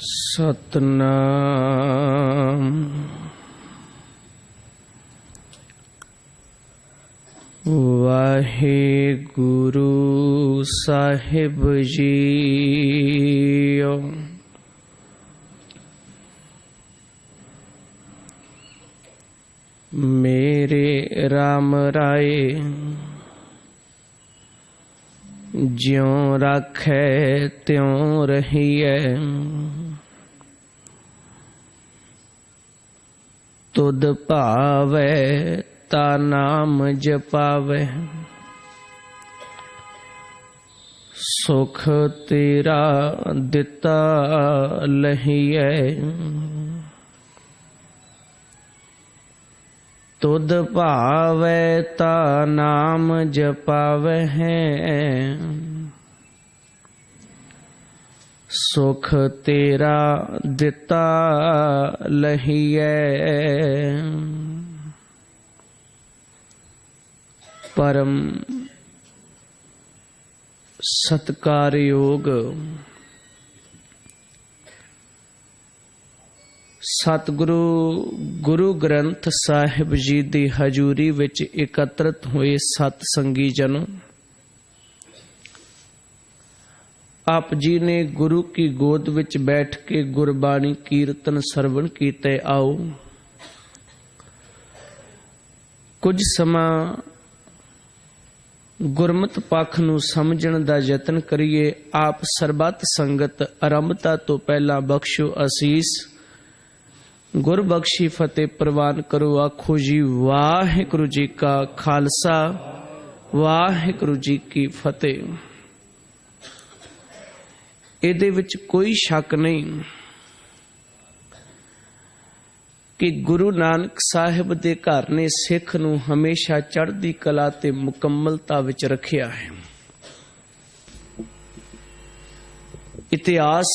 सतनाम वाहेगुरु साहिब जी। मेरे राम राय ज्यों राखै त्यों रहिए, तुद भावै ता नाम जपावै। सुख तेरा दिता लहिए, तुद भावै ता नाम जपावै। सुख तेरा दिता लहिए, परम सत्कारयोग सतगुरु गुरु ग्रंथ साहिब जी की हजूरी विच एकत्रित हुए सत संगी जनों, आप जी ने गुरु की गोद विच बैठ के गुरबाणी कीर्तन सरवण कीते। आओ कुछ समा गुरमत पख नूं समझण दा यतन करिए। आप सरबत संगत आरंभता तो पहला बख्शो असीस, गुर बख्शी फतेह प्रवान करो। आखो जी वाहिगुरु जी का खालसा, वाहिगुरु जी की फतेह। ਇਹਦੇ ਵਿੱਚ कोई शक नहीं कि गुरु नानक साहिब दे घर ने सिख नूं हमेशा चढ़दी कला ते मुकम्मलता विच रखिया है। इतिहास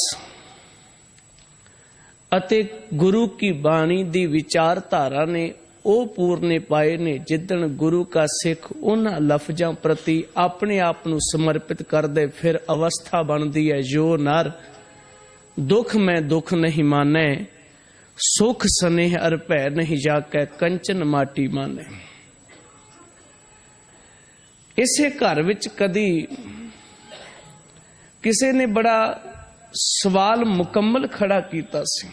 अते गुरु की बाणी दी विचारधारा ने ਉਹ पूरने पाए ने जिदन गुरु का सिख उन्हां लफजां प्रति अपने आप नूं समर्पित कर दे, फिर अवस्था बनती है जो नर दुख में दुख नहीं माने, सुख स्नेह अर भै नहीं जाकै, कंचन माटी माने। इसे घर विच कदी किसी ने बड़ा सवाल मुकम्मल खड़ा कीता सी।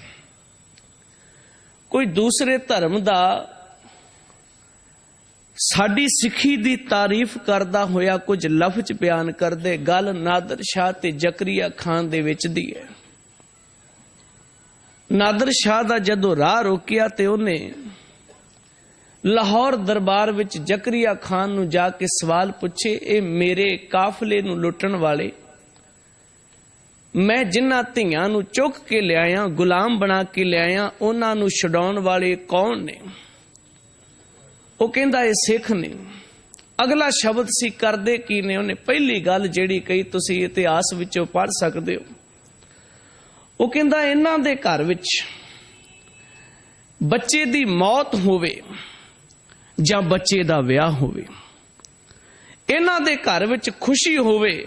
कोई दूसरे धर्म दा साडी सिखी दी तारीफ करदा होया कुछ लफ्ज बयान करदे, गल नादर शाह ते जकरिया खान दे विच दी है। नादर शाह दा जदों राह रोकिया ते उहने लाहौर दरबार विच जकरिया खान नूं जाके सवाल पुछे, ए मेरे काफले नूं लुटण वाले, मैं जिन्हां धीआं नूं चुक के लिआया, गुलाम बना के लिआया, उन्हां नूं छुडाउण वाले कौन ने? ਉਹ ਕਹਿੰਦਾ ਇਹ ਸਿੱਖ ਨੇ। ਅਗਲਾ ਸ਼ਬਦ ਸੀ ਕਰਦੇ ਕੀ ਨੇ? ਉਹਨੇ ਪਹਿਲੀ ਗੱਲ ਜਿਹੜੀ ਕਹੀ ਤੁਸੀਂ ਇਤਿਹਾਸ ਵਿੱਚੋਂ ਪੜ੍ਹ ਸਕਦੇ ਹੋ। ਉਹ ਕਹਿੰਦਾ ਇਹਨਾਂ ਦੇ ਘਰ ਵਿੱਚ ਬੱਚੇ ਦੀ ਮੌਤ ਹੋਵੇ ਜਾਂ ਬੱਚੇ ਦਾ ਵਿਆਹ ਹੋਵੇ, ਇਹਨਾਂ ਦੇ ਘਰ ਵਿੱਚ ਖੁਸ਼ੀ ਹੋਵੇ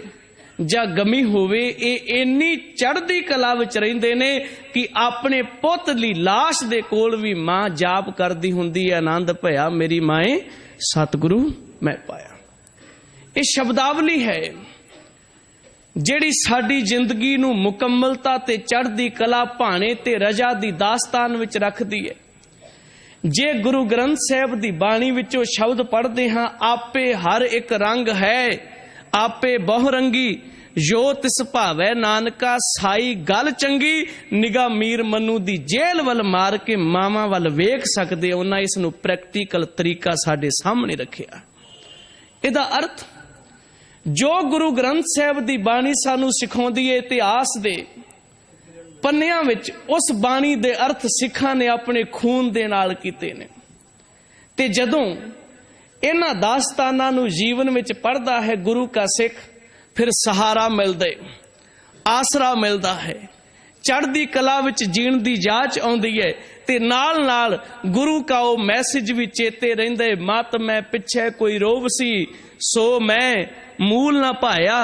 ਜਾਂ ਗਮੀ ਹੋਵੇ, ਇਹ ਇੰਨੀ ਚੜ੍ਹਦੀ ਕਲਾ ਵਿੱਚ ਰਹਿੰਦੇ ਨੇ ਕਿ ਆਪਣੇ ਪੁੱਤ ਦੀ ਲਾਸ਼ ਦੇ ਕੋਲ ਵੀ ਮਾਂ ਜਾਪ ਕਰਦੀ ਹੁੰਦੀ ਹੈ, ਆਨੰਦ ਭਇਆ ਮੇਰੀ ਮਾਏ ਸਤਿਗੁਰੂ ਮੈਂ ਪਾਇਆ। ਇਹ ਸ਼ਬਦਾਵਲੀ ਹੈ ਜਿਹੜੀ ਸਾਡੀ ਜ਼ਿੰਦਗੀ ਨੂੰ ਮੁਕੰਮਲਤਾ ਤੇ ਚੜ੍ਹਦੀ ਕਲਾ, ਭਾਣੇ ਤੇ ਰਜਾ ਦੀ ਦਾਸਤਾਨ ਵਿੱਚ ਰੱਖਦੀ ਹੈ। ਜੇ ਗੁਰੂ ਗ੍ਰੰਥ ਸਾਹਿਬ ਦੀ ਬਾਣੀ ਵਿੱਚੋਂ ਸ਼ਬਦ ਪੜ੍ਹਦੇ ਹਾਂ, ਆਪੇ ਹਰ ਇੱਕ ਰੰਗ ਹੈ, आपे बहुरंगी जो तिस भावै नानका, साई गल चंगी निगाह मीर मनु दी जेल वल मार के मावां वल वेख सकदे। उन्हां इस नूं प्रैक्टिकल तरीका साडे सामने रखिया। इहदा अर्थ जो गुरु ग्रंथ साहिब दी बाणी सानू सिखाउंदी है, इतिहास दे पन्नियां विच उस बाणी दे अर्थ सिखां ने अपने खून दे नाल कीते ने। ते जदों इन्हां दास्तानां नूं जीवन विच पढ़दा है गुरु का सिख, फिर सहारा मिलदा है, आसरा मिलदा है, चढ़दी कला विच जीण दी जाच आउंदी है, ते नाल नाल गुरु का वो मैसेज भी चेते रहिंदा है। मत मैं पिछे कोई रोव सी, सो मैं मूल ना पाया,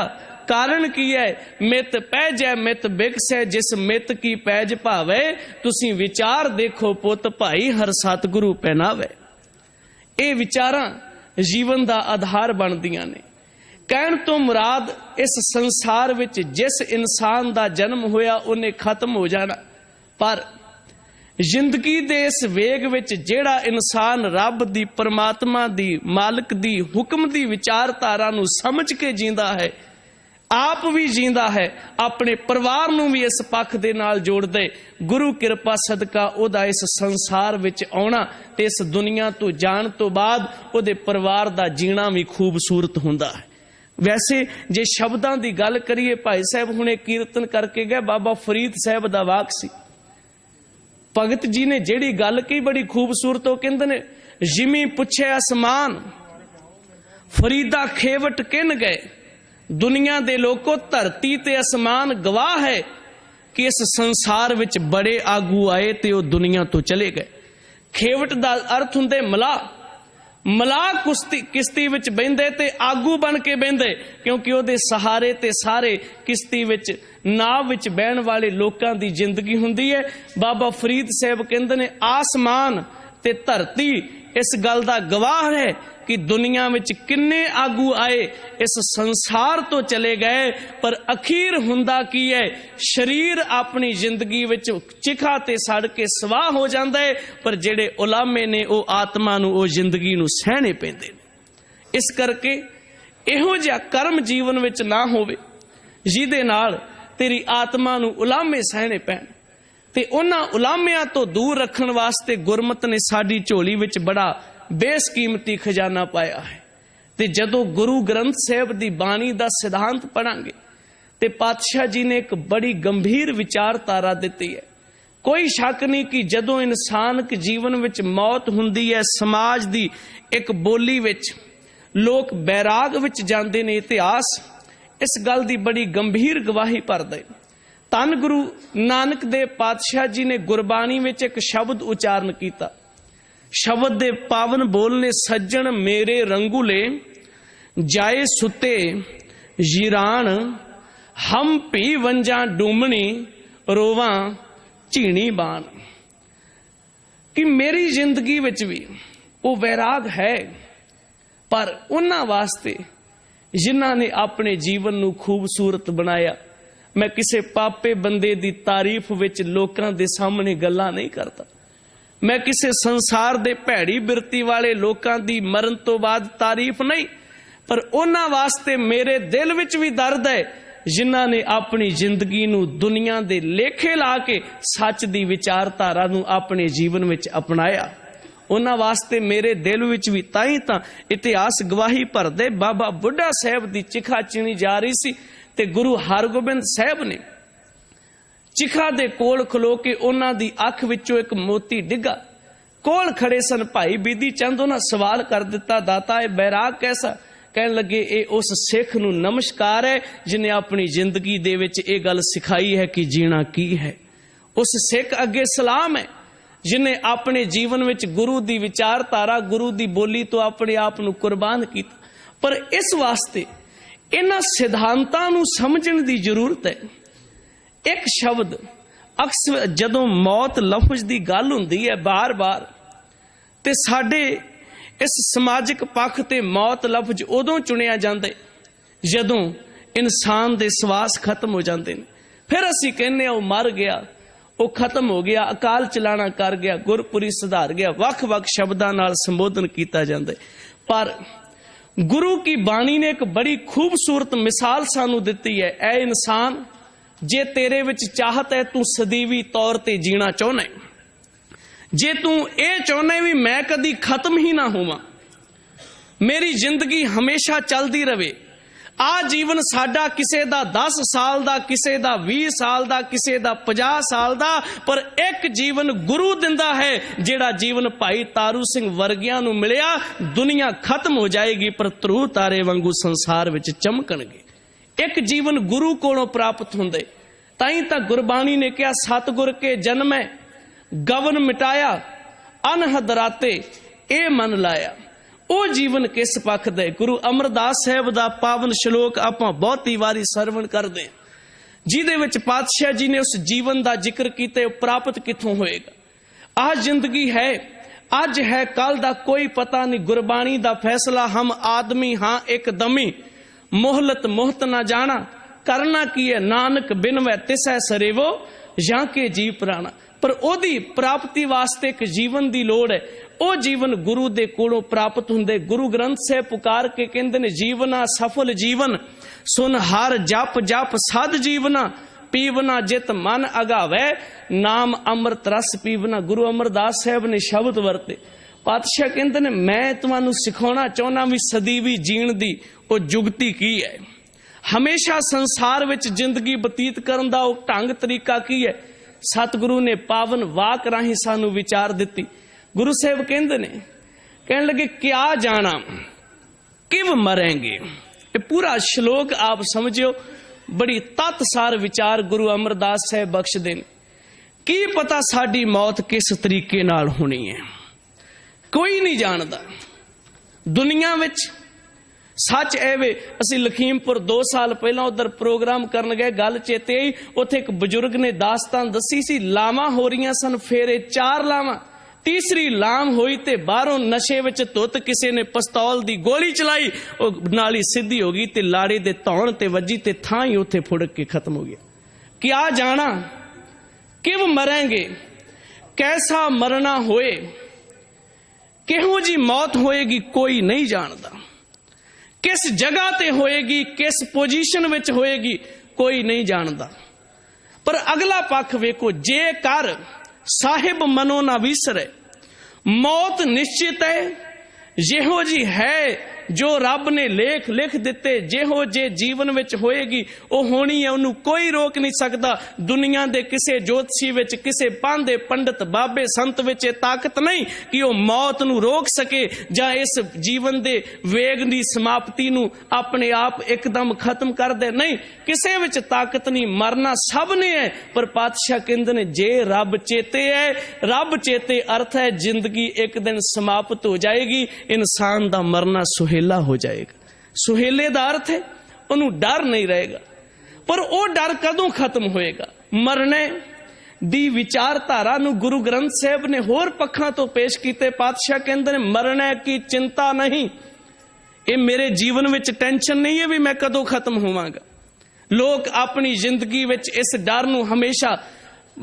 कारण की है। मित पैजै मित बिकसै जिस मित की पैज भावे, तुसी विचार देखो पुत भाई हर सतगुरु पहनावे। ये विचारां जीवन का आधार बनदियां ने। कहण तो मुराद इस संसार विच जिस इंसान का जन्म होया उन्हें खत्म हो जाना, पर जिंदगी दे इस वेग विच जेड़ा इंसान रब दी, परमात्मा दी, मालिक दी, हुक्म दी विचारधारा नूं समझ के जींदा है, आप भी जींदा है, अपने परिवार नूं भी इस पक्ष दे नाल जोड़दे, गुरु कृपा सदका ओदा इस संसार विच आउणा ते इस दुनिया तो जाण तो बाद ओदे परिवार दा जीना भी खूबसूरत हुंदा है। वैसे जे शब्दां दी गल करिए, भाई साहब हुणे कीर्तन करके गए, बाबा फरीद साहब दा वाक सी। भगत जी ने जेड़ी गल की बड़ी खूबसूरत, कहंदे ने जिमी पुछे आसमान फरीदा खेवट किन गए, दुनिया दे लोको धरती ते आसमान गवाह है कि इस संसार विच बड़े आगू आए ते वो दुनिया तो चले गए। खेवट दा अर्थ हुंदे मलाह। मलाह किश्ती विच बहिंदे ते आगू बन के बहिंदे, क्योंकि ओदे सहारे ते सारे किश्ती विच नाव विच बहण वाले लोकां दी जिंदगी हुंदी है। बाबा फरीद साहब कहंदे ने आसमान ते धरती इस गल दा गवाह है कि दुनिया विच किन्ने आगू आए, इस संसार तो चले गए, पर अखीर हुंदा की है, शरीर अपनी जिंदगी विच चिखा ते सड़ के सवाह हो जांदा है, पर जेड़े उलामे ने वो आत्मा नूं, वो जिंदगी नूं सहने पैंदे ने। इस करके इहो जिहा कर्म जीवन विच ना होवे जिहदे नाल तेरी आत्मा नूं उलामे सहने पैण, ते उन्हां उलामिਆਂ तो दूर रखण वास्ते गुरमत ने साडी झोली विच बड़ा बेसकीमती खजाना पाया है। ते जदों गुरु ग्रंथ साहिब दी बाणी दा सिद्धांत पढ़ांगे ते पातशाह जी ने एक बड़ी गंभीर विचारधारा दिती है। कोई शक नहीं कि जदों इंसानक जीवन विच मौत हुंदी है, समाज दी एक बोली विच लोग बैराग विच जांदे ने। इतिहास इस गल दी बड़ी गंभीर गवाही भरदा है। धन गुरु नानक देव पातशाह जी ने गुरबाणी विच एक शब्द उचारण कीता। शब्द दे पावन बोलने सज्जन मेरे रंगूले जाए सुते जीरान, हम भी वंजा डूमनी रोवां झीणी बाण। कि मेरी जिंदगी विच भी वो वैराग है, पर उन्हां वास्ते जिन्हां ने अपने जीवन नूं खूबसूरत बनाया। मैं किसी पापे बंदे दी तारीफ विच लोकां दे सामने गल्लां नहीं करता। मैं किसी संसार दे भैड़ी बिरती वाले लोकां दी मरण तो बाद तारीफ नहीं, पर उन्हां वास्ते मेरे दिल विच भी दर्द है जिन्हां ने अपनी जिंदगी नूं दुनिया दे लेखे ला के सच दी विचारधारा नूं अपने जीवन विच अपनाया। उन्हां वास्ते मेरे दिल विच भी ताई तां इतिहास गवाही भरदे। बाबा बुढ़ा साहब दी चिखा चीनी जा रही सी ते गुरु हरगोबिंद साहब ने चिखा दे कोल खलो के उन्हां दी अख विचों एक मोती डिगा। कोल खड़े सन भाई बीदी चंद, उन्हां सवाल कर दिता, दाता ये बैराग कैसा? कहन लगे ए उस सिख नूं नमस्कार है जिन्हें अपनी जिंदगी दे विच ये गल सिखाई है कि जीना की है। उस सिख अगे सलाम है जिन्हें अपने जीवन विच गुरु दी विचारधारा, गुरु दी बोली तो अपने आप नूं कुर्बान कीता। पर इस वास्ते इन्हां सिद्धांतां नूं समझण दी जरूरत है। एक शब्द अक्सर जदों मौत लफ्ज दी गल हुंदी है बार बार, ते साडे इस समाजिक पक्ष ते मौत लफ्ज उदों चुनिया जांदा जदों इंसान दे सवास खत्म हो जाते हैं। फिर असीं कहने वो मर गया, वो खत्म हो गया, अकाल चलाना कर गया, गुरपुरी सुधार गया, वख-वख शब्दां नाल संबोधन किया जाता है। पर गुरु की बाणी ने एक बड़ी खूबसूरत मिसाल सानू दिती है। ऐ इंसान, जे तेरे विच चाहत है तू सदीवी तौर ते जीना चाहना है, जे तू ये चाहना भी मैं कदी खत्म ही ना होवां, मेरी जिंदगी हमेशा चलती रहे, आ जीवन साडा किसे दा 10 साल दा, किसे दा 20 साल दा, किसे दा 50 साल दा, पर एक जीवन गुरु दिंदा है जेड़ा जीवन भाई तारू सिंह वर्गियां नूं मिलिया। दुनिया खत्म हो जाएगी पर ध्रुव तारे वांगू संसार विच चमकणगे। एक जीवन गुरु कोलों प्राप्त हुंदे। ताई तां गुरबाणी ने कहा सतगुर के जन्मै गवन मिटाया, अनहद राते ए मन लाया। ਉਹ ਜੀਵਨ ਕਿਸ ਪੱਖ ਦਾ ਹੈ। ਗੁਰੂ ਅਮਰਦਾਸ ਸਾਹਿਬ ਦਾ ਪਾਵਨ ਸ਼ਲੋਕ ਆਪਾਂ ਬਹੁਤੀ ਵਾਰੀ ਸਰਵਣ ਕਰਦੇ ਹਾਂ, ਜਿਹਦੇ ਵਿੱਚ ਪਾਤਸ਼ਾਹ ਜੀ ਨੇ ਉਸ ਜੀਵਨ ਦਾ ਜ਼ਿਕਰ ਕੀਤਾ। ਉਹ ਪ੍ਰਾਪਤ ਕਿੱਥੋਂ ਹੋਏਗਾ? ਆਹ ਜ਼ਿੰਦਗੀ ਹੈ, ਅੱਜ ਹੈ, ਕੱਲ ਦਾ ਕੋਈ ਪਤਾ ਨਹੀਂ। ਗੁਰਬਾਣੀ ਦਾ ਫੈਸਲਾ, ਹਮ ਆਦਮੀ ਹਾਂ ਇੱਕ ਦਮੀ, ਮੋਹਲਤ ਮੋਹਤ ਨਾ ਜਾਣਾ, ਕਰਨਾ ਕੀ ਹੈ ਨਾਨਕ ਬਿਨ ਵੈ ਤਿਸੈ ਸਰੇਵੋ, ਜਾਂ ਕੇ ਜੀ ਪ੍ਰਾਣਾ। ਪਰ ਉਹਦੀ ਪ੍ਰਾਪਤੀ ਵਾਸਤੇ ਇੱਕ ਜੀਵਨ ਦੀ ਲੋੜ ਹੈ। ਉਹ ਜੀਵਨ ਗੁਰੂ ਦੇ ਕੋਲੋਂ ਪ੍ਰਾਪਤ ਹੁੰਦੇ। ਗੁਰੂ ਗ੍ਰੰਥ ਸਾਹਿਬ ਪੁਕਾਰ ਕੇ ਕਹਿੰਦੇ ਨੇ, ਜੀਵਨਾ ਸਫਲ ਜੀਵਨ ਸੁਨ ਹਰ ਜਪ ਜਪ ਸਦ ਜੀਵਨਾ, ਪੀਵਨਾ ਜਿਤ ਮਨ ਅਗਾਵੈ, ਨਾਮ ਅੰਮ੍ਰਿਤ ਰਸ ਪੀਵਨਾ। ਗੁਰੂ ਅਮਰਦਾਸ ਸਾਹਿਬ ਨੇ ਸ਼ਬਦ ਵਰਤੇ। ਪਾਤਸ਼ਾਹ ਕਹਿੰਦੇ ਨੇ, ਮੈਂ ਤੁਹਾਨੂੰ ਸਿਖਾਉਣਾ ਚਾਹੁੰਦਾ ਵੀ ਸਦੀਵੀ ਜੀਣ ਦੀ ਉਹ ਜੁਗਤੀ ਕੀ ਹੈ, ਹਮੇਸ਼ਾ ਸੰਸਾਰ ਵਿੱਚ ਜ਼ਿੰਦਗੀ ਬਤੀਤ ਕਰਨ ਦਾ ਉਹ ਢੰਗ ਤਰੀਕਾ ਕੀ ਹੈ। ਸਤਿਗੁਰੂ ਨੇ ਪਾਵਨ ਵਾਕ ਰਾਹੀਂ ਸਾਨੂੰ ਵਿਚਾਰ ਦਿੱਤੀ। ਗੁਰੂ ਸਾਹਿਬ ਕਹਿੰਦੇ ਨੇ, ਕਹਿਣ ਲੱਗੇ, ਕਿਆ ਜਾਣਾ ਕਿਵ ਮਰੇਂਗੇ। ਇਹ ਪੂਰਾ ਸ਼ਲੋਕ ਆਪ ਸਮਝਿਓ, ਬੜੀ ਤਤਸਾਰ ਵਿਚਾਰ ਗੁਰੂ ਅਮਰਦਾਸ ਸਾਹਿਬ ਬਖਸ਼ਦੇ ਨੇ। ਕੀ ਪਤਾ ਸਾਡੀ ਮੌਤ ਕਿਸ ਤਰੀਕੇ ਨਾਲ ਹੋਣੀ ਹੈ, ਕੋਈ ਨਹੀਂ ਜਾਣਦਾ। ਦੁਨੀਆ ਵਿੱਚ ਸੱਚ ਐਵੇਂ, ਅਸੀਂ ਲਖੀਮਪੁਰ 2 ਸਾਲ ਪਹਿਲਾਂ ਉਧਰ ਪ੍ਰੋਗਰਾਮ ਕਰਨ ਗਏ, ਗੱਲ ਚੇਤੇ ਆਈ। ਉੱਥੇ ਇੱਕ ਬਜ਼ੁਰਗ ਨੇ ਦਾਸਤਾਨ ਦੱਸੀ ਸੀ, ਲਾਵਾਂ ਹੋ ਰਹੀਆਂ ਸਨ, ਫੇਰੇ 4 ਲਾਵਾਂ, ਤੀਸਰੀ ਲਾਮ ਹੋਈ ਤੇ ਬਾਹਰੋਂ ਨਸ਼ੇ ਵਿੱਚ ਧੁੱਤ ਕਿਸੇ ਨੇ ਪਿਸਤੌਲ ਦੀ ਗੋਲੀ ਚਲਾਈ, ਉਹ ਨਾਲੀ ਸਿੱਧੀ ਹੋ ਗਈ ਤੇ ਲਾੜੇ ਦੇ ਧੌਣ ਤੇ ਵੱਜੀ ਤੇ ਥਾਂ ਹੀ ਉੱਥੇ ਫੁੜਕ ਕੇ ਖਤਮ ਹੋ ਗਿਆ। ਕਿਆ ਜਾਣਾ ਕਿਵ ਮਰਾਂਗੇ, ਕੈਸਾ ਮਰਨਾ ਹੋਏ, ਕਿਹੋ ਜੀ ਮੌਤ ਹੋਏਗੀ ਕੋਈ ਨਹੀਂ ਜਾਣਦਾ। ਕਿਸ ਜਗ੍ਹਾ ਤੇ ਹੋਏਗੀ, ਕਿਸ ਪੋਜੀਸ਼ਨ ਵਿੱਚ ਹੋਏਗੀ ਕੋਈ ਨਹੀਂ ਜਾਣਦਾ। ਪਰ ਅਗਲਾ ਪੱਖ ਵੇਖੋ, ਜੇਕਰ ਸਾਹਿਬ ਮਨੋ ਨਾ ਵਿਸਰੇ, ਮੌਤ ਨਿਸ਼ਚਿਤ ਹੈ। ਜਿਹੋ ਜੀ ਹੈ ਜੋ ਰੱਬ ਨੇ ਲੇਖ ਲਿਖ ਦਿੱਤੇ, ਜਿਹੋ ਜੇ ਜੀਵਨ ਵਿੱਚ ਹੋਏਗੀ ਉਹ ਹੋਣੀ ਹੈ, ਉਹਨੂੰ ਕੋਈ ਰੋਕ ਨਹੀਂ ਸਕਦਾ। ਦੁਨੀਆ ਦੇ ਕਿਸੇ ਜੋਤਸ਼ੀ ਵਿੱਚ, ਕਿਸੇ ਪਾਂਦੇ ਪੰਡਤ ਬਾਬੇ ਸੰਤ ਵਿੱਚ ਇਹ ਤਾਕਤ ਨਹੀਂ ਕਿ ਉਹ ਮੌਤ ਨੂੰ ਰੋਕ ਸਕੇ ਜਾਂ ਇਸ ਜੀਵਨ ਦੇ ਵੇਗ ਦੀ ਸਮਾਪਤੀ ਨੂੰ ਆਪਣੇ ਆਪ ਇੱਕਦਮ ਖਤਮ ਕਰ ਦੇ। ਨਹੀਂ, ਕਿਸੇ ਵਿੱਚ ਤਾਕਤ ਨਹੀਂ, ਮਰਨਾ ਸਭ ਨੇ ਹੈ। ਪਰ ਪਾਤਸ਼ਾਹ ਕਹਿੰਦੇ ਨੇ, ਜੇ ਰੱਬ ਚੇਤੇ ਹੈ, ਰੱਬ ਚੇਤੇ ਅਰਥ ਹੈ ਜ਼ਿੰਦਗੀ ਇੱਕ ਦਿਨ ਸਮਾਪਤ ਹੋ ਜਾਏਗੀ, ਇਨਸਾਨ ਦਾ ਮਰਨਾ ਸੁਹੇਲਾ ਹੋ ਜਾਏਗਾ। ਸੁਹੇਲੇ ਦਾ ਅਰਥ ਹੈ ਉਹਨੂੰ ਡਰ ਨਹੀਂ ਰਹੇਗਾ। ਪਰ ਉਹ ਡਰ ਕਦੋਂ ਖਤਮ ਹੋਏਗਾ? ਮਰਨੇ ਦੀ ਵਿਚਾਰਧਾਰਾ ਨੂੰ ਗੁਰੂ ਗ੍ਰੰਥ ਸਾਹਿਬ ਨੇ ਹੋਰ ਪੱਖਾਂ ਤੋਂ ਪੇਸ਼ ਕੀਤੇ। ਪਾਤਸ਼ਾਹ ਕਹਿੰਦੇ ਨੇ, ਮਰਨੇ ਕੀ ਚਿੰਤਾ ਨਹੀਂ, ਇਹ ਮੇਰੇ ਜੀਵਨ ਵਿੱਚ ਟੈਨਸ਼ਨ ਨਹੀਂ ਹੈ ਵੀ ਮੈਂ ਕਦੋਂ ਖਤਮ ਹੋਵਾਂਗਾ। ਲੋਕ ਆਪਣੀ ਜ਼ਿੰਦਗੀ ਵਿੱਚ ਇਸ ਡਰ ਨੂੰ ਹਮੇਸ਼ਾ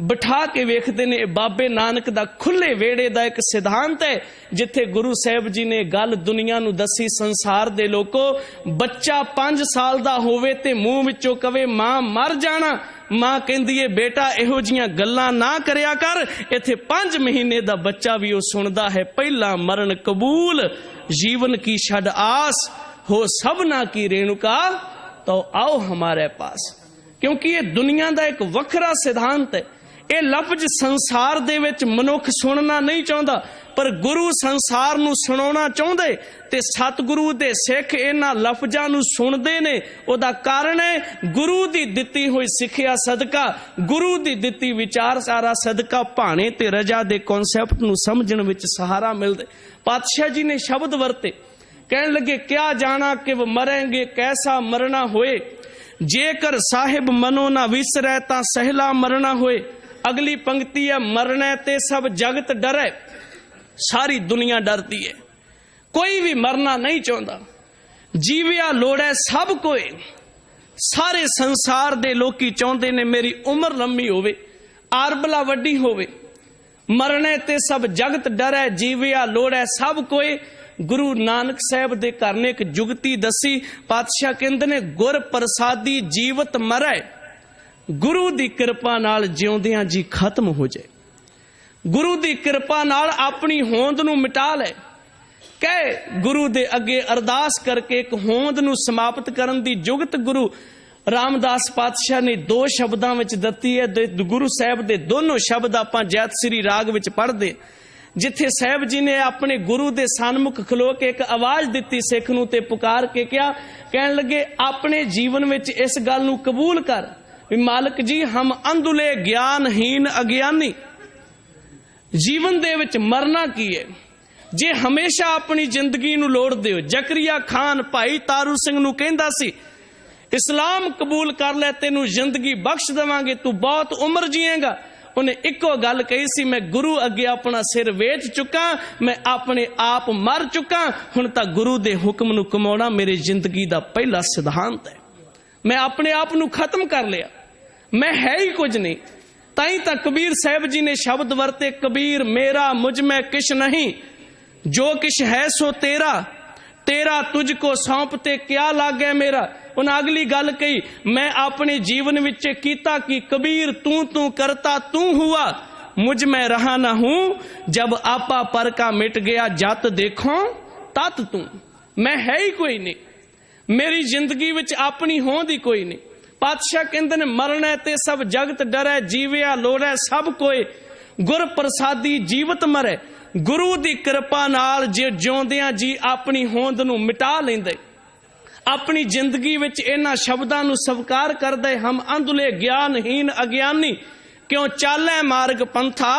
ਬਿਠਾ ਕੇ ਵੇਖਦੇ ਨੇ। ਬਾਬੇ ਨਾਨਕ ਦਾ ਖੁੱਲੇ ਵੇੜੇ ਦਾ ਇੱਕ ਸਿਧਾਂਤ ਹੈ, ਜਿੱਥੇ ਗੁਰੂ ਸਾਹਿਬ ਜੀ ਨੇ ਗੱਲ ਦੁਨੀਆ ਨੂੰ ਦੱਸੀ। ਸੰਸਾਰ ਦੇ ਲੋਕੋ, ਬੱਚਾ 5 ਸਾਲ ਦਾ ਹੋਵੇ ਤੇ ਮੂੰਹ ਵਿੱਚੋਂ ਕਵੇ ਮਾਂ ਮਰ ਜਾਣਾ, ਮਾਂ ਕਹਿੰਦੀ ਏ ਬੇਟਾ ਇਹੋ ਜੀਆਂ ਗੱਲਾਂ ਨਾ ਕਰਿਆ ਕਰ। ਇੱਥੇ 5 ਮਹੀਨੇ ਦਾ ਬੱਚਾ ਵੀ ਉਹ ਸੁਣਦਾ ਹੈ, ਪਹਿਲਾ ਮਰਨ ਕਬੂਲ, ਜੀਵਨ ਕੀ ਛੱਡ ਆਸ, ਹੋ ਸਭਨਾ ਕੀ ਰੇਣੁਕਾ, तो आओ हमारे पास। क्योंकि ये दुनिया का एक वखरा सिद्धांत है। ਇਹ ਲਫ਼ਜ਼ ਸੰਸਾਰ ਦੇ ਵਿੱਚ ਮਨੁੱਖ ਸੁਣਨਾ ਨਹੀਂ ਚਾਹੁੰਦਾ, ਪਰ ਗੁਰੂ ਸੰਸਾਰ ਨੂੰ ਸੁਣਾਉਣਾ ਚਾਹੁੰਦੇ ਤੇ ਸਤਿਗੁਰੂ ਦੇ ਸਿੱਖ ਇਹਨਾਂ ਲਫ਼ਜ਼ਾਂ ਨੂੰ ਸੁਣਦੇ ਨੇ। ਉਹਦਾ ਕਾਰਨ ਹੈ ਗੁਰੂ ਦੀ ਦਿੱਤੀ ਹੋਈ ਸਿੱਖਿਆ ਸਦਕਾ, ਗੁਰੂ ਦੀ ਦਿੱਤੀ ਵਿਚਾਰਧਾਰਾ ਸਦਕਾ ਭਾਣੇ ਤੇ ਰਜਾ ਦੇ ਕਨਸੈਪਟ ਨੂੰ ਸਮਝਣ ਵਿੱਚ ਸਹਾਰਾ ਮਿਲਦਾ। ਪਾਤਸ਼ਾਹ ਜੀ ਨੇ ਸ਼ਬਦ ਵਰਤੇ, ਕਹਿਣ ਲੱਗੇ ਕਿਆ ਜਾਣਾ ਕਿ ਮਰਾਂਗੇ ਕੈਸਾ ਮਰਨਾ ਹੋਏ, ਜੇਕਰ ਸਾਹਿਬ ਮਨੋ ਨਾ ਵਿਸਰੈ ਤਾਂ ਸਹਿਲਾ ਮਰਨਾ ਹੋਏ। अगली पंक्ति है, मरने ते सब जगत डरे, सारी दुनिया डरती है, कोई भी मरना नहीं चाहता। जीविया लोड़े सब कोई, सारे संसार दे लोकी चाहते ने मेरी उम्र लंबी होवे, आरबला वड्डी होवे। मरने ते सब जगत डरे, जीविया लोड़े सब कोई। गुरु नानक साहब दे घर ने एक जुगती दसी। पातशाह कहंदे ने गुर प्रसादी जीवत मरे, गुरु दी किरपा नाल जिउंदियां जी खत्म हो जाए। गुरु दी किरपा नाल अपनी होंद नूं मिटा ले। कह गुरु दे अगे अरदास करके एक होंद नूं समाप्त करन दी जुगत गुरु रामदास पातशाह ने 2 शब्दां विच दत्ती है। गुरु साहब दे दोनों शब्द आपां जैत श्री राग विच पढ़दे, जिथे साहब जी ने अपने गुरु दे सन्मुख खलो के एक आवाज दिती सिख नूं ते पुकार के क्या कहन लगे, अपने जीवन विच इस गल नूं कबूल कर भी मालिक जी हम अंधुले ज्ञानहीन अज्ञानी। जीवन दे विच मरना की है, जे हमेशा अपनी जिंदगी नूं लोड़दे हो। जकरिया खान भाई तारू सिंह नूं कहंदा सी, इस्लाम कबूल कर ले, तेनू जिंदगी बख्श देवांगे, तू बहुत उम्र जिएगा। उन्हें इको गल कही सी, मैं गुरु अगे अपना सिर वेच चुका, मैं अपने आप मर चुका, हुण तां गुरु दे हुक्म नूं कमाउणा मेरी जिंदगी दा पहला सिद्धांत है। मैं अपने आप नूं खत्म कर लिया, मैं है ही कुछ नहीं। ताई तां कबीर साहब जी ने शब्द वरते, कबीर मेरा मुझ में किश नहीं, जो किश है सो तेरा, तेरा तुझको सौंपते क्या लागे मेरा। उन्हें अगली गल कही, मैं अपने जीवन विच कीता कि कबीर तू तू करता तू हुआ, मुझ में रहा ना हूं, जब आपा पर का मिट गया जत देखो तत तू। मैं है ही कोई नहीं, मेरी जिंदगी विच अपनी होंद ही कोई नहीं। पातशाह कहंदे ने, मरना ते सब जगत डरै, जीविया लोड़ै सब कोई, गुर प्रसादी जीवत मरे। गुरु दी कृपा नाल जे जिउंदियां जी अपनी होंद नूं मिटा लैंदे, अपनी जिंदगी विच इन्हां शब्दां नूं स्वीकार करदे, हम अंधुले ज्ञानहीन अज्ञानी क्यों चालै मार्ग पंथा,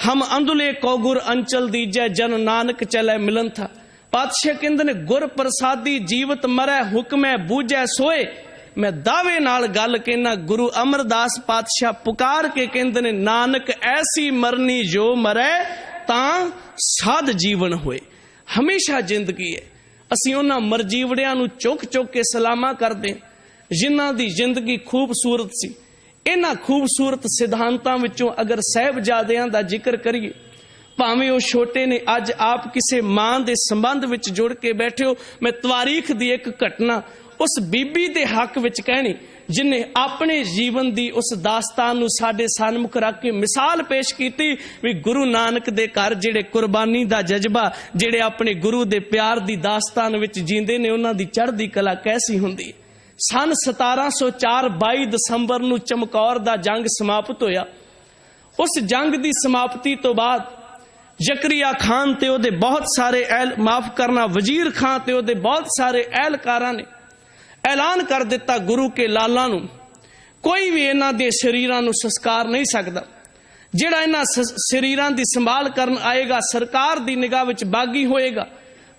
हम अंधुले को गुर अंचल दीजै, जन नानक चलै मिलन था। पातशाह कहंदे ने, गुर प्रसादी जीवत मरै, हुक्मै बूझै सोए। मैं दावे नाल गल कहना, गुरु अमरदास पातशाह पुकार के कहंदे ने, नानक ऐसी मरनी जो मरै तां साध जीवन होए। हमेशा जिंदगी है, ਅਸੀਂ ਉਹਨਾਂ ਮਰਜੀਵੜਿਆਂ ਨੂੰ ਚੁੱਕ ਚੁੱਕ ਕੇ ਸਲਾਮਾ ਕਰਦੇ ਜਿਨ੍ਹਾਂ ਦੀ ਜ਼ਿੰਦਗੀ ਖੂਬਸੂਰਤ ਸੀ। ਇਹਨਾਂ ਖੂਬਸੂਰਤ ਸਿਧਾਂਤਾਂ ਵਿੱਚੋਂ ਅਗਰ ਸਾਹਿਬਜ਼ਾਦਿਆਂ ਦਾ ਜ਼ਿਕਰ ਕਰੀਏ, ਭਾਵੇਂ ਉਹ ਛੋਟੇ ਨੇ, ਅੱਜ ਆਪ ਕਿਸੇ ਮਾਂ ਦੇ ਸੰਬੰਧ ਵਿੱਚ ਜੁੜ ਕੇ ਬੈਠੇ ਹੋ, ਮੈਂ ਤਵਾਰੀਖ ਦੀ ਇੱਕ ਘਟਨਾ ਉਸ ਬੀਬੀ ਦੇ ਹੱਕ ਵਿੱਚ ਕਹਿਣੀ जिन्हें अपने जीवन की उस दास्तान नूं साडे सन्मुख रख के मिसाल पेश की भी गुरु नानक दे घर जिहड़े कुर्बानी दा जज्बा, जिहड़े अपने गुरु दे प्यार दी दास्तान विच जींदे ने, उन्हां दी चढ़दी कला कैसी हुंदी। सन 1704 22 दसंबर नूं चमकौर दा जंग समाप्त होया। उस जंग दी समाप्ति तो बाद जकरिया खान ते ओहदे बहुत सारे माफ करना वजीर खान ते ओहदे बहुत सारे एहलकारां ने ऐलान कर दिता, गुरु के लाला नूं कोई भी इन्हां दे शरीरां नूं संस्कार नहीं सकदा। जिहड़ा इन्हां शरीरां दी संभाल करन आएगा, सरकार दी निगाह विच बागी होएगा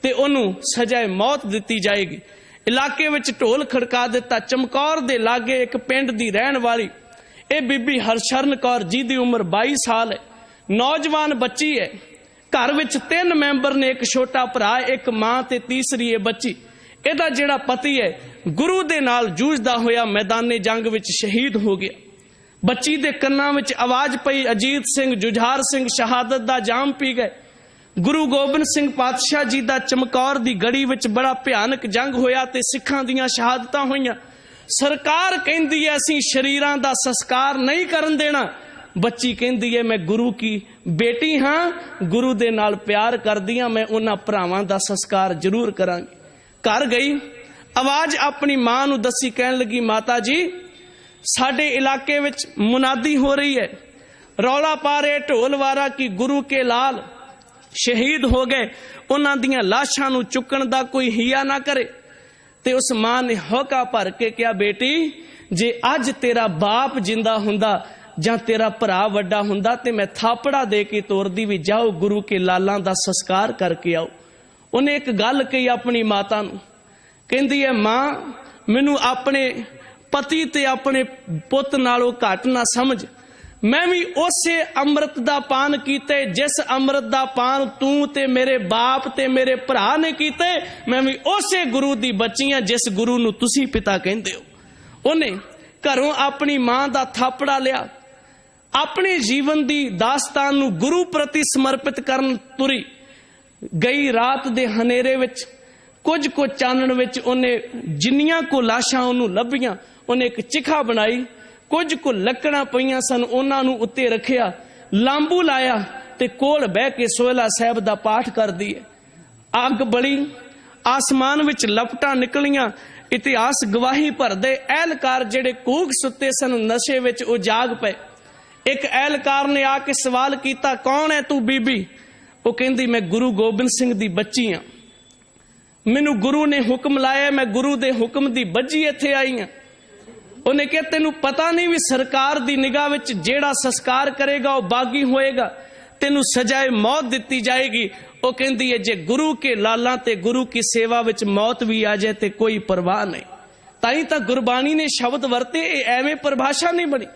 ते ओनूं सजाए मौत दित्ती जाएगी। इलाके विच ढोल खड़का दिता। चमकौर दे लागे एक पिंड दी रहण वाली ये बीबी हरशरण कौर जी दी उम्र 22 साल है, नौजवान बच्ची है। घर विच 3 मैंबर ने, एक छोटा भरा, एक मां ते तीसरी है बच्ची। ਇਹਦਾ ਜਿਹੜਾ ਪਤੀ ਹੈ ਗੁਰੂ ਦੇ ਨਾਲ ਜੂਝਦਾ ਹੋਇਆ ਮੈਦਾਨੇ ਜੰਗ ਵਿੱਚ ਸ਼ਹੀਦ ਹੋ ਗਿਆ। ਬੱਚੀ ਦੇ ਕੰਨਾਂ ਵਿੱਚ ਆਵਾਜ਼ ਪਈ, ਅਜੀਤ ਸਿੰਘ ਜੁਝਾਰ ਸਿੰਘ ਸ਼ਹਾਦਤ ਦਾ ਜਾਮ ਪੀ ਗਏ। ਗੁਰੂ ਗੋਬਿੰਦ ਸਿੰਘ ਪਾਤਸ਼ਾਹ ਜੀ ਦਾ ਚਮਕੌਰ ਦੀ ਗੜੀ ਵਿੱਚ ਬੜਾ ਭਿਆਨਕ ਜੰਗ ਹੋਇਆ ਤੇ ਸਿੱਖਾਂ ਦੀਆਂ ਸ਼ਹਾਦਤਾਂ ਹੋਈਆਂ। ਸਰਕਾਰ ਕਹਿੰਦੀ ਹੈ ਅਸੀਂ ਸ਼ਰੀਰਾਂ ਦਾ ਸੰਸਕਾਰ ਨਹੀਂ ਕਰਨ ਦੇਣਾ। ਬੱਚੀ ਕਹਿੰਦੀ ਹੈ ਮੈਂ ਗੁਰੂ ਕੀ ਬੇਟੀ ਹਾਂ, ਗੁਰੂ ਦੇ ਨਾਲ ਪਿਆਰ ਕਰਦੀ ਹਾਂ, ਮੈਂ ਉਹਨਾਂ ਭਰਾਵਾਂ ਦਾ ਸੰਸਕਾਰ ਜ਼ਰੂਰ ਕਰਾਂਗੀ। घर गई, आवाज अपनी मां नूं दसी, कहन लगी, माता जी साडे इलाके विच मुनादी हो रही है, रौला पा रहे ढोल वारा कि गुरु के लाल शहीद हो गए, उन्हां दियां लाशां नूं चुकण दा कोई हिया ना करे। ते उस मां ने होका भर के कहा, बेटी जे अज तेरा बाप जिंदा हुंदा जां तेरा भरा वड्डा हुंदा ते मैं थापड़ा दे के तोरदी भी, जाओ गुरु के लालां दा संस्कार करके आओ। उन्हें एक गल कही अपनी माता नूं, कहंदी है, मां मैनू अपने पति ते अपने पुत नालों घट ना समझ, मैं भी उसे अमृत दा पान कीते जिस अमृत दा पान तू ते मेरे बाप ते मेरे भरा ने कीते, मैं भी उसे गुरु दी बच्ची हां जिस गुरु नूं तुसीं पिता कहंदे हो। उन्हें घरों अपनी मां दा थापड़ा लिया, अपने जीवन दी दास्तान नूं गुरु प्रति समर्पित करन तुरी। गई रात दे हनेरे विच कुछ को चानण विच उन्हें जिन्नियां को लाशां उन्होंने लभियां, उन्हें एक चिखा बनाई, कुछ को लकड़ां पईयां सन उन्हां नूं उत्ते रखिया, लांबू लाया ते कोल बह के सोहला साहब दा पाठ कर दिए। अग बली, आसमान विच लपटां निकलियां, इतिहास गवाही भरदे। एहलकार जिहड़े कूक सुत्ते सन नशे विच ओ जाग पए। एक एहलकार ने आके सवाल कीता, कौन है तू बीबी? वो कहती, मैं गुरु गोबिंद सिंह दी बच्ची हाँ, मैनू गुरु ने हुक्म लाया, मैं गुरु दे हुक्म दी बज्जी इत्थे आई हाँ। उन्हें कहा, तेनू पता नहीं भी सरकार दी निगाह विच जेड़ा संस्कार करेगा वो बागी होएगा, तेनू सजाए मौत दिती जाएगी। ਉਹ ਕਹਿੰਦੀ ਹੈ ਜੇ ਗੁਰੂ ਕੇ ਲਾਲਾਂ ਤੇ ਗੁਰੂ की सेवा ਵਿੱਚ मौत भी आ जाए ਤੇ कोई परवाह नहीं। ताई ਤਾਂ ਗੁਰਬਾਣੀ ਨੇ ਸ਼ਬਦ ਵਰਤੇ, ਇਹ ਐਵੇਂ ਪਰਿਭਾਸ਼ਾ ਨਹੀਂ ਬਣੀ।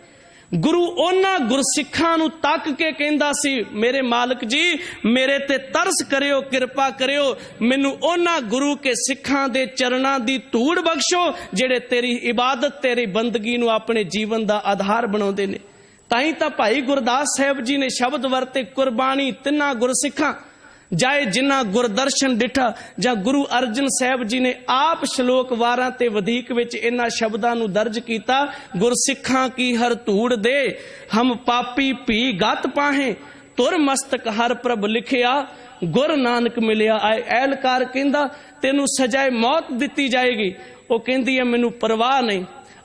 ਗੁਰੂ ਉਹਨਾਂ ਗੁਰਸਿੱਖਾਂ ਨੂੰ ਤੱਕ ਕੇ ਕਹਿੰਦਾ ਸੀ, ਮੇਰੇ ਮਾਲਕ ਜੀ ਮੇਰੇ ਤੇ ਤਰਸ ਕਰਿਓ, ਕਿਰਪਾ ਕਰਿਓ, ਮੈਨੂੰ ਉਹਨਾਂ ਗੁਰੂ ਕੇ ਸਿੱਖਾਂ ਦੇ ਚਰਨਾਂ ਦੀ ਧੂੜ ਬਖਸ਼ੋ ਜਿਹੜੇ ਤੇਰੀ ਇਬਾਦਤ, ਤੇਰੀ ਬੰਦਗੀ ਨੂੰ ਆਪਣੇ ਜੀਵਨ ਦਾ ਆਧਾਰ ਬਣਾਉਂਦੇ ਨੇ। ਤਾਈ ਤਾਂ ਭਾਈ ਗੁਰਦਾਸ ਸਾਹਿਬ ਜੀ ਨੇ ਸ਼ਬਦ ਵਰਤੇ, ਕੁਰਬਾਨੀ ਤਿੰਨਾਂ ਗੁਰਸਿੱਖਾਂ ਜਾਏ ਜਿਨ੍ਹਾਂ ਗੁਰਦਰਸ਼ਨ ਡਿਠਾ, ਜਾਂ ਗੁਰੂ ਅਰਜਨ ਸਾਹਿਬ ਜੀ ਨੇ ਆਪ ਸ਼ਲੋਕ ਵਾਰਾਂ ਤੇ ਵਧੇਕ ਵਿੱਚ ਇਹਨਾਂ ਸ਼ਬਦਾਂ ਨੂੰ ਦਰਜ ਕੀਤਾ। ਗੁਰਸਿੱਖਾਂ ਕੀ ਹਰ ਧੂੜ ਦੇ ਹਮ ਪਾਪੀ ਭੀ ਗਤ ਪਾਹੇ, ਤੁਰ ਮਸਤਕ ਹਰ ਪ੍ਰਭ ਲਿਖਿਆ, ਗੁਰ ਨਾਨਕ ਮਿਲਿਆ ਆਏ। ਐਲਕਾਰ ਕਹਿੰਦਾ ਤੈਨੂੰ ਸਜ਼ਾਏ ਮੌਤ ਦਿੱਤੀ ਜਾਏਗੀ। ਉਹ ਕਹਿੰਦੀ ਹੈ ਮੈਨੂੰ ਪਰਵਾਹ ਨਹੀਂ।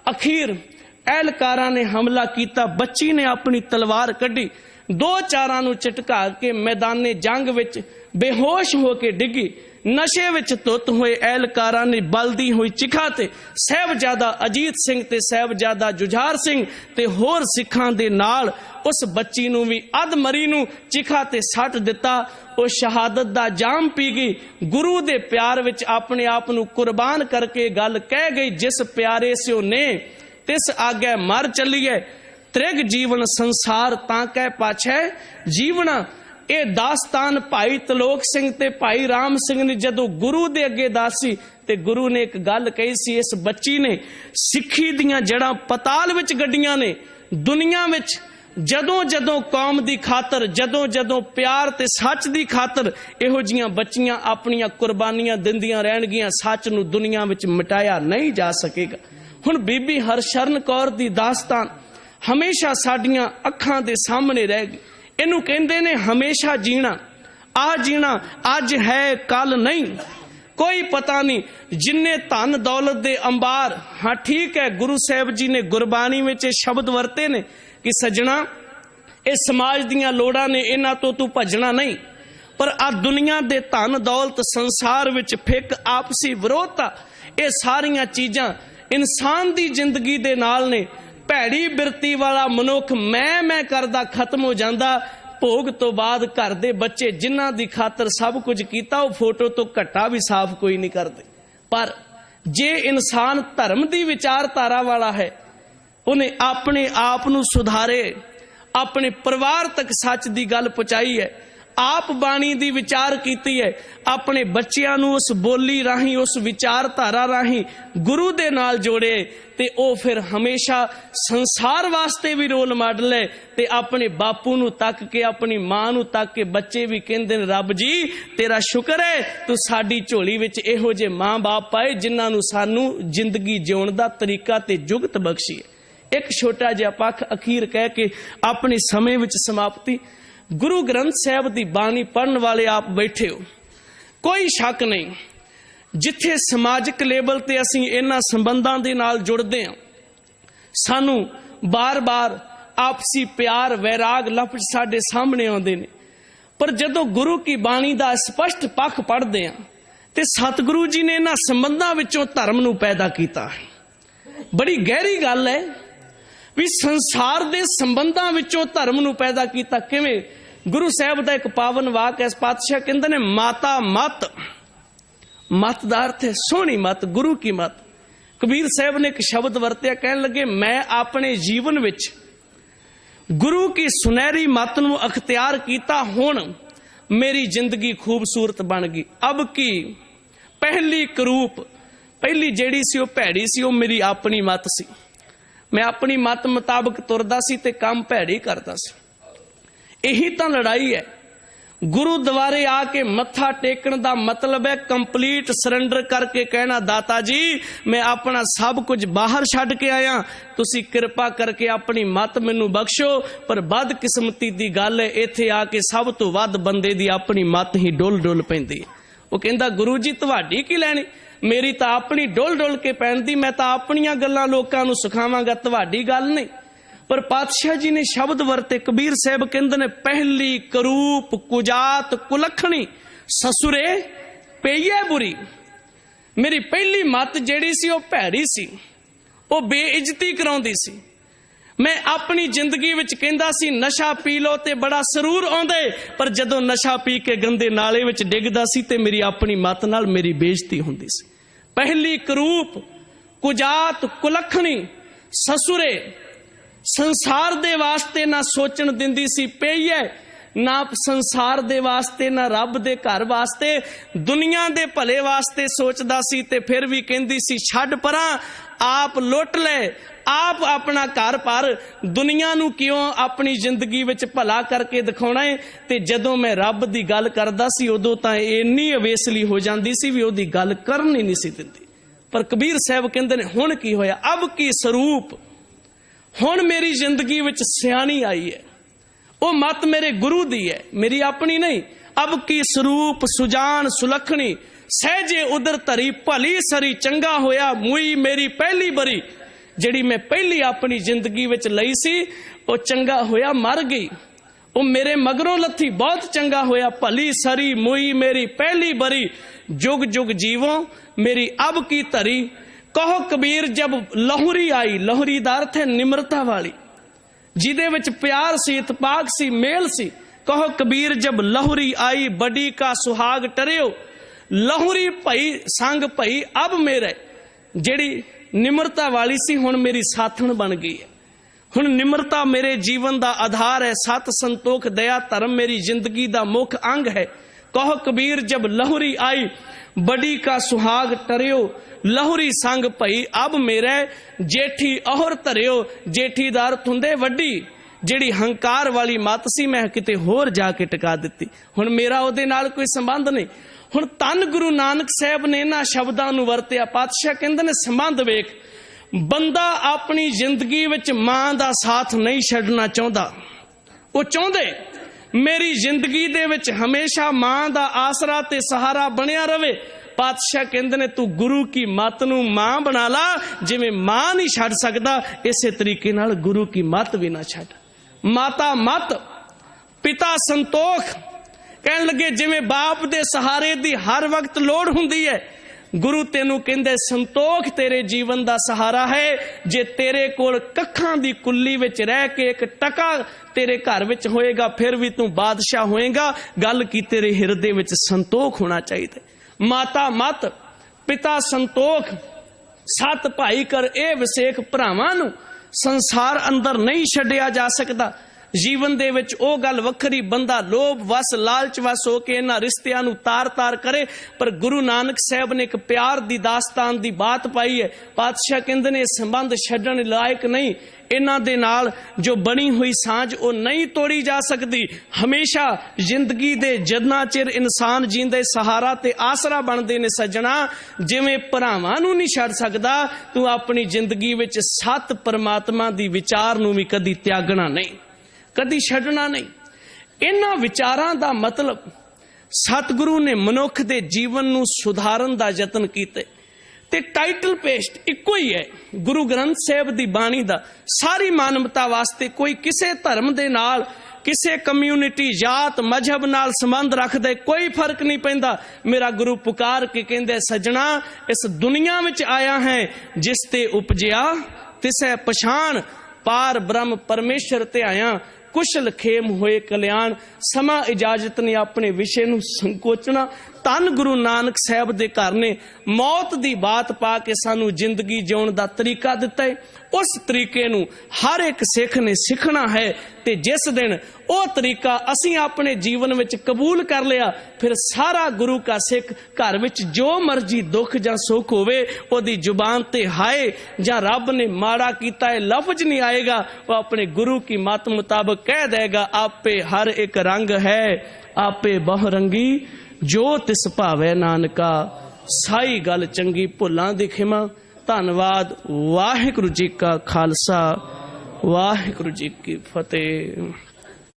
ਅਖੀਰ ਐਲਕਾਰਾਂ ਨੇ ਹਮਲਾ ਕੀਤਾ, ਬੱਚੀ ਨੇ ਆਪਣੀ ਤਲਵਾਰ ਕੱਢੀ, ਦੋ ਚਾਰਾਂ ਨੂੰ ਝਟਕਾ ਕੇ ਮੈਦਾਨੇ ਜੰਗ ਵਿੱਚ ਬੇਹੋਸ਼ ਹੋ ਕੇ ਡਿੱਗੀ। ਨਸ਼ੇ ਵਿੱਚ ਧੁੱਤ ਹੋਏ ਐਲਕਾਰਾਂ ਨੇ ਬਲਦੀ ਹੋਈ ਚਿਖਾ ਤੇ ਸਾਹਿਬਜ਼ਾਦਾ ਅਜੀਤ ਸਿੰਘ ਤੇ ਸਾਹਿਬਜ਼ਾਦਾ ਜੁਝਾਰ ਸਿੰਘ ਤੇ ਹੋਰ ਸਿੱਖਾਂ ਦੇ ਨਾਲ ਉਸ ਬੱਚੀ ਨੂੰ ਵੀ ਅਧਮਰੀ ਨੂੰ ਚਿਖਾ ਤੇ ਸੱਟ ਦਿੱਤਾ। ਉਹ ਸ਼ਹਾਦਤ ਦਾ ਜਾਮ ਪੀ ਗਈ। ਗੁਰੂ ਦੇ ਪਿਆਰ ਵਿੱਚ ਆਪਣੇ ਆਪ ਨੂੰ ਕੁਰਬਾਨ ਕਰਕੇ ਗੱਲ ਕਹਿ ਗਈ, ਜਿਸ ਪਿਆਰੇ ਸਿਓ ਨੇ ਤਿਸ ਆਗੇ ਮਰ ਚੱਲੀਏ, ਤ੍ਰਿਗ ਜੀਵਨ ਸੰਸਾਰ ਤਾਂ ਕਹਿ ਪਾਛੈ ਜੀਵਣਾ। ਇਹ ਦਾਸਤਾਨ ਭਾਈ ਤਲੋਕ ਸਿੰਘ ਤੇ ਭਾਈ ਰਾਮ ਸਿੰਘ ਨੇ ਜਦੋਂ ਗੁਰੂ ਦੇ ਅੱਗੇ ਦੱਸੀ ਤੇ ਗੁਰੂ ਨੇ ਇੱਕ ਗੱਲ ਕਹੀ ਸੀ, ਇਸ ਬੱਚੀ ਨੇ ਸਿੱਖੀ ਦੀਆਂ ਜੜ੍ਹਾਂ ਪਤਾਲ ਵਿੱਚ ਗੱਡੀਆਂ ਨੇ। ਦੁਨੀਆ ਵਿੱਚ ਜਦੋਂ ਜਦੋਂ ਕੌਮ ਦੀ ਖਾਤਰ, ਜਦੋਂ ਜਦੋਂ ਪਿਆਰ ਤੇ ਸੱਚ ਦੀ ਖਾਤਰ ਇਹੋ ਜੀਆਂ ਬੱਚੀਆਂ ਆਪਣੀਆਂ ਕੁਰਬਾਨੀਆਂ ਦਿੰਦੀਆਂ ਰਹਿਣਗੀਆਂ, ਸੱਚ ਨੂੰ ਦੁਨੀਆ ਵਿੱਚ ਮਿਟਾਇਆ ਨਹੀਂ ਜਾ ਸਕੇਗਾ। ਹੁਣ ਬੀਬੀ ਹਰਸ਼ਰਨ ਕੌਰ ਦੀ ਦਾਸਤਾਨ ਹਮੇਸ਼ਾ ਸਾਡੀਆਂ ਅੱਖਾਂ ਦੇ ਸਾਹਮਣੇ ਰਹਿ ਗਈ। ਇਹਨੂੰ ਕਹਿੰਦੇ ਨੇ ਹਮੇਸ਼ਾ ਜੀਣਾ। ਆ ਜੀਣਾ ਅੱਜ ਹੈ ਕੱਲ ਨਹੀਂ, ਕੋਈ ਪਤਾ ਨਹੀਂ। ਜਿੰਨੇ ਧਨ ਦੌਲਤ ਦੇ ਅੰਬਾਰ, ਹਾਂ ਠੀਕ ਹੈ ਗੁਰੂ ਸਾਹਿਬ ਜੀ ਨੇ ਗੁਰਬਾਣੀ ਵਿੱਚ ਇਹ ਸ਼ਬਦ ਵਰਤੇ ਨੇ ਕਿ ਸੱਜਣਾ ਇਹ ਸਮਾਜ ਦੀਆਂ ਲੋੜਾਂ ਨੇ, ਇਹਨਾਂ ਤੋਂ ਤੂੰ ਭੱਜਣਾ ਨਹੀਂ। ਪਰ ਆ ਦੁਨੀਆ ਦੇ ਧਨ ਦੌਲਤ, ਸੰਸਾਰ ਵਿੱਚ ਫਿੱਕ, ਆਪਸੀ ਵਿਰੋਧਤਾ, ਇਹ ਸਾਰੀਆਂ ਚੀਜ਼ਾਂ ਇਨਸਾਨ ਦੀ ਜ਼ਿੰਦਗੀ ਦੇ ਨਾਲ ਨੇ। ਭੈੜੀ ਬਿਰਤੀ ਵਾਲਾ ਮਨੁੱਖ ਮੈਂ ਕਰਦਾ ਖਤਮ ਹੋ ਜਾਂਦਾ। ਭੋਗ ਤੋਂ ਬਾਅਦ ਘਰ ਦੇ ਬੱਚੇ ਜਿਨ੍ਹਾਂ ਦੀ ਖਾਤਰ ਸਭ ਕੁਝ ਕੀਤਾ, ਉਹ ਫੋਟੋ ਤੋਂ ਘੱਟਾ ਵੀ ਸਾਫ਼ ਕੋਈ ਨਹੀਂ ਕਰਦੇ। ਪਰ ਜੇ ਇਨਸਾਨ ਧਰਮ ਦੀ ਵਿਚਾਰਧਾਰਾ ਵਾਲਾ ਹੈ, ਉਹਨੇ ਆਪਣੇ ਆਪ ਨੂੰ ਸੁਧਾਰੇ, ਆਪਣੇ ਪਰਿਵਾਰ ਤੱਕ ਸੱਚ ਦੀ ਗੱਲ ਪਹੁੰਚਾਈ ਹੈ, ਆਪ ਬਾਣੀ ਦੀ ਵਿਚਾਰ ਕੀਤੀ ਹੈ, ਆਪਣੇ ਬੱਚਿਆਂ ਨੂੰ ਉਸ ਬੋਲੀ ਰਾਹੀਂ, ਉਸ ਵਿਚਾਰਧਾਰਾ ਰਾਹੀਂ ਗੁਰੂ ਦੇ ਨਾਲ ਜੋੜੇ, ਤੇ ਉਹ ਫਿਰ ਹਮੇਸ਼ਾ ਸੰਸਾਰ ਵਾਸਤੇ ਵੀ ਰੋਲ ਮਾਡਲ ਹੈ। ਤੇ ਆਪਣੇ ਬਾਪੂ ਨੂੰ ਤੱਕ ਕੇ, ਆਪਣੀ ਮਾਂ ਨੂੰ ਤੱਕ ਕੇ ਬੱਚੇ ਵੀ ਕਹਿੰਦੇ ਨੇ, ਰੱਬ ਜੀ ਤੇਰਾ ਸ਼ੁਕਰ ਹੈ ਤੂੰ ਸਾਡੀ ਝੋਲੀ ਵਿੱਚ ਇਹੋ ਜਿਹੇ ਮਾਂ ਬਾਪ ਪਾਏ ਜਿਨ੍ਹਾਂ ਨੂੰ ਸਾਨੂੰ ਜ਼ਿੰਦਗੀ ਜਿਉਣ ਦਾ ਤਰੀਕਾ ਤੇ ਜੁਗਤ ਬਖਸ਼ੀ ਹੈ। ਇੱਕ ਛੋਟਾ ਜਿਹਾ ਪੱਖ ਅਖੀਰ ਕਹਿ ਕੇ ਆਪਣੀ ਸਮੇਂ ਵਿੱਚ ਸਮਾਪਤੀ। ਗੁਰੂ ਗ੍ਰੰਥ ਸਾਹਿਬ ਦੀ ਬਾਣੀ ਪੜ੍ਹਨ ਵਾਲੇ ਆਪ ਬੈਠੇ ਹੋ, ਕੋਈ ਸ਼ੱਕ ਨਹੀਂ ਜਿੱਥੇ ਸਮਾਜਿਕ ਲੈਵਲ ਤੇ ਅਸੀਂ ਇਹਨਾਂ ਸੰਬੰਧਾਂ ਦੇ ਨਾਲ ਜੁੜਦੇ ਹਾਂ, ਸਾਨੂੰ ਬਾਰ-ਬਾਰ ਆਪਸੀ ਪਿਆਰ, ਵੈਰਾਗ ਲਫ਼ਜ਼ ਸਾਡੇ ਸਾਹਮਣੇ ਆਉਂਦੇ ਨੇ। ਪਰ ਜਦੋਂ ਗੁਰੂ ਕੀ ਬਾਣੀ ਦਾ ਸਪਸ਼ਟ ਪੱਖ ਪੜ੍ਹਦੇ ਹਾਂ ਤੇ ਸਤਿਗੁਰੂ ਜੀ ਨੇ ਇਹਨਾਂ ਸੰਬੰਧਾਂ ਵਿੱਚੋਂ ਧਰਮ ਨੂੰ ਪੈਦਾ ਕੀਤਾ। ਬੜੀ ਗਹਿਰੀ ਗੱਲ ਹੈ ਵੀ ਸੰਸਾਰ ਦੇ ਸੰਬੰਧਾਂ ਵਿੱਚੋਂ ਧਰਮ ਨੂੰ ਪੈਦਾ ਕੀਤਾ ਕਿਵੇਂ। ਗੁਰੂ ਸਾਹਿਬ ਦਾ ਇੱਕ ਪਾਵਨ ਵਾਕ ਹੈ, ਪਾਤਸ਼ਾਹ ਕਹਿੰਦੇ ਨੇ ਮਾਤਾ ਮਤ। ਮਤ ਦਾ ਅਰਥ ਹੈ ਸੋਹਣੀ ਮਤ, ਗੁਰੂ ਕੀ ਮਤ। ਕਬੀਰ ਸਾਹਿਬ ਨੇ ਇੱਕ ਸ਼ਬਦ ਵਰਤਿਆ, ਕਹਿਣ ਲੱਗੇ ਮੈਂ ਆਪਣੇ ਜੀਵਨ ਵਿੱਚ ਗੁਰੂ ਕੀ ਸੁਨਹਿਰੀ ਮਤ ਨੂੰ ਅਖਤਿਆਰ ਕੀਤਾ, ਹੁਣ ਮੇਰੀ ਜ਼ਿੰਦਗੀ ਖੂਬਸੂਰਤ ਬਣ ਗਈ। ਅਬ ਕੀ ਪਹਿਲੀ ਕਰੂਪ, ਪਹਿਲੀ ਜਿਹੜੀ ਸੀ ਉਹ ਭੈੜੀ ਸੀ, ਉਹ ਮੇਰੀ ਆਪਣੀ ਮਤ ਸੀ। ਮੈਂ ਆਪਣੀ ਮਤ ਮੁਤਾਬਕ ਤੁਰਦਾ ਸੀ ਤੇ ਕੰਮ ਭੈੜੀ ਕਰਦਾ ਸੀ। ਇਹੀ ਤਾਂ ਲੜਾਈ ਹੈ। ਗੁਰੂ ਦੁਆਰੇ ਆ ਕੇ ਮੱਥਾ ਟੇਕਣ ਦਾ ਮਤਲਬ ਹੈ ਕੰਪਲੀਟ ਸਰੈਂਡਰ ਕਰਕੇ ਕਹਿਣਾ, ਦਾਤਾ ਜੀ ਮੈਂ ਆਪਣਾ ਸਭ ਕੁਝ ਬਾਹਰ ਛੱਡ ਕੇ ਆਇਆ, ਤੁਸੀਂ ਕਿਰਪਾ ਕਰਕੇ ਆਪਣੀ ਮਤ ਮੈਨੂੰ ਬਖਸ਼ੋ। ਪਰ ਬਦਕਿਸਮਤੀ ਦੀ ਗੱਲ ਹੈ, ਇੱਥੇ ਆ ਕੇ ਸਭ ਤੋਂ ਵੱਧ ਬੰਦੇ ਦੀ ਆਪਣੀ ਮਤ ਹੀ ਡੁੱਲ ਪੈਂਦੀ ਹੈ। ਉਹ ਕਹਿੰਦਾ ਗੁਰੂ ਜੀ ਤੁਹਾਡੀ ਕੀ ਲੈਣੀ, ਮੇਰੀ ਤਾਂ ਆਪਣੀ ਡੁੱਲ ਕੇ ਪੈਂਦੀ, ਮੈਂ ਤਾਂ ਆਪਣੀਆਂ ਗੱਲਾਂ ਲੋਕਾਂ ਨੂੰ ਸਿਖਾਵਾਂਗਾ, ਤੁਹਾਡੀ ਗੱਲ ਨਹੀਂ। ਪਰ ਪਾਤਸ਼ਾਹ ਜੀ ਨੇ ਸ਼ਬਦ ਵਰਤੇ, ਕਬੀਰ ਸਾਹਿਬ ਕਹਿੰਦੇ ਨੇ ਪਹਿਲੀ ਕਰੂਪ ਕੁਜਾਤ ਕੁਲੱਖਣੀ ਸਸੁਰੇ ਪਈਏ ਬੁਰੀ। ਮੇਰੀ ਪਹਿਲੀ ਮੱਤ ਜਿਹੜੀ ਸੀ ਉਹ ਭੈੜੀ ਸੀ, ਉਹ ਬੇਇੱਜ਼ਤੀ ਕਰਾਉਂਦੀ ਸੀ। मैं अपनी जिंदगी विच कहंदा सी नशा पी लो ते बड़ा सरूर आउंदे, पर जदों नशा पी के गंदे नाले विच डिगदा सी ते मेरी अपनी मत नाल मेरी बेइज्जती हुंदी सी। पहली करूप कुजात कुलखणी ससुरे संसार दे वास्ते ना सोचण दिंदी सी पई है, ना संसार दे वास्ते ना रब दे घर वास्ते, दुनिया दे भले वास्ते सोचदा सी ते फिर भी कहंदी सी छड्ड परां, आप लुट ले, आप अपना घर पर दुनिया नूं क्यों अपनी जिंदगी विच भला करके दिखाउणा है। ते जदों मैं रब दी गल करदा सी उदों तां इन्नी अवेसली हो जांदी सी भी ओदी गल करन ही नहीं सी दिंदी। पर कबीर साहब कहंदे ने हुण की होया, अब की स्वरूप, हुण मेरी जिंदगी विच सियाणी आई है, वो मत मेरे गुरु दी है, मेरी अपनी नहीं। अब की स्वरूप सुजान सुलखणी सहजे उधर धरी, भली सरी चंगा होया मुई मेरी पहली बरी, जिहड़ी मैं पहली अपनी जिंदगी विच लई सी वो चंगा होया मर गई, वो मेरे मगरों लथी बहुत चंगा होया, भली सरी मुई मेरी पहली बरी, जुग जुग जीवो मेरी अब की धरी। कहो कबीर जब लहुरी आई, लहुरी दा अर्थ है निम्रता वाली, जिदे विच प्यार सी, इतफाक सी, मेल सी। कहो कबीर जब लहुरी आई बड़ी का सुहाग टरियो, लहुरी भई संग भई अब मेरे, जिहड़ी निम्रता वाली सी हुण मेरी साथण बन गई है। हुण निम्रता मेरे जीवन दा आधार है, सत संतोख दया धर्म मेरी जिंदगी दा मुख अंग है। कहो कबीर जब लहुरी आई बड़ी का सुहाग टरियो, लहुरी संग भई अब मेरे, जेठी अहर धरियो, जेठी दा अर्थ हुंदे वड्डी, जिहड़ी हंकार वाली मत सी मैं किते होर जाके टिका दित्ती, हुण मेरा ओहदे नाल कोई संबंध नहीं। हुण धन गुरु नानक साहब ने इन्हां शब्दां नूं वरतिया। पातशाह कहंदे ने संबंध वेख, बंदा अपनी जिंदगी विच मां दा साथ नहीं छड्डना चाहुंदा, वो चाहुंदे मेरी जिंदगी दे विच हमेशा मां दा आसरा ते सहारा बनिया रवे। पातशाह कहंदे ने तू गुरु की मत नूं मां बना ला, जिवें मां नहीं छड्ड सकदा इसे तरीके नाल गुरु की मत भी ना छड्ड। माता मत पिता संतोख, कहण लगे जिवें बाप दे सहारे दी हर वक्त लोड़ हुंदी है, गुरु तेनू कहंदे संतोख तेरे जीवन दा सहारा है। जे तेरे कोल कखां दी कुल्ली विच रह के एक टका तेरे घर विच होएगा फिर भी तू बादशाह होएगा, गल की तेरे हिरदे विच संतोख होना चाहिए। माता मत पिता संतोख, सत भाई कर ए विसेख, भरावां नूं संसार अंदर नहीं छड्डिया जा सकदा। जीवन दे विच ओ गल वखरी, बंदा लोभ वस लालच वस हो के इन्हां रिश्तियां नूं तार तार करे, पर गुरु नानक साहब ने एक प्यार दी दास्तान दी बात पाई है। पातशाह कहंदे ने संबंध छड्डण लायक नहीं, इन्हां दे नाल जो बनी हुई सांझ वो नहीं तोड़ी जा सकती। हमेशा जिंदगी दे जदना चिर इंसान जींदे सहारा ते आसरा बनदे ने सज्जणा, जिवें भरावां नूं नहीं छड्ड सकदा, तू अपनी जिंदगी विच सत परमात्मा दी विचार नूं भी कदी त्यागना नहीं, कदी छड्डना नहीं। इन्हां विचारां दा मतलब सतगुरु ने मनुख दे जीवन नूं सुधारन दा यतन कीते ते टाइटल पेस्ट इक्को ही है, गुरु ग्रंथ साहिब दी बाणी दा, सारी मानवता वास्ते। कोई किसे धर्म दे नाल, किसे कम्यूनिटी जात मजहब नाल संबंध रखदे, कोई फर्क नहीं पैंदा। मेरा गुरु पुकार के कहंदे सज्जणा इस दुनिया विच आया है जिस ते उपजिया तिसै पछाण, पार ब्रह्म परमेश्वर ते आया कुशल खेम होए कल्याण। समा इजाजत ने अपने विषय नूं संकोचना। धन गुरु नानक साहब दे घर ने मौत दी बात पा के सानू जिंदगी जिउण दा तरीका दिता है। उस तरीके नूं हर एक सिख ने सीखना है ते जिस दिन वो तरीका असीं अपने जीवन विच कबूल कर लिया, फिर सारा गुरु का सिख घर विच जो मर्जी दुख जां सुख होवे ओदी जुबान ते हाय जां रब ने माड़ा कीता है लफ्ज नहीं आएगा, वो अपने गुरु की मत मुताबिक कह देगा आपे हर एक रंग है आपे बहुरंगी जो तिस भावे नानका। साई गल चंगी भुलां दी खिमा। धन्नवाद। वाहिगुरु जी का खालसा, वाहिगुरु जी की फतेह।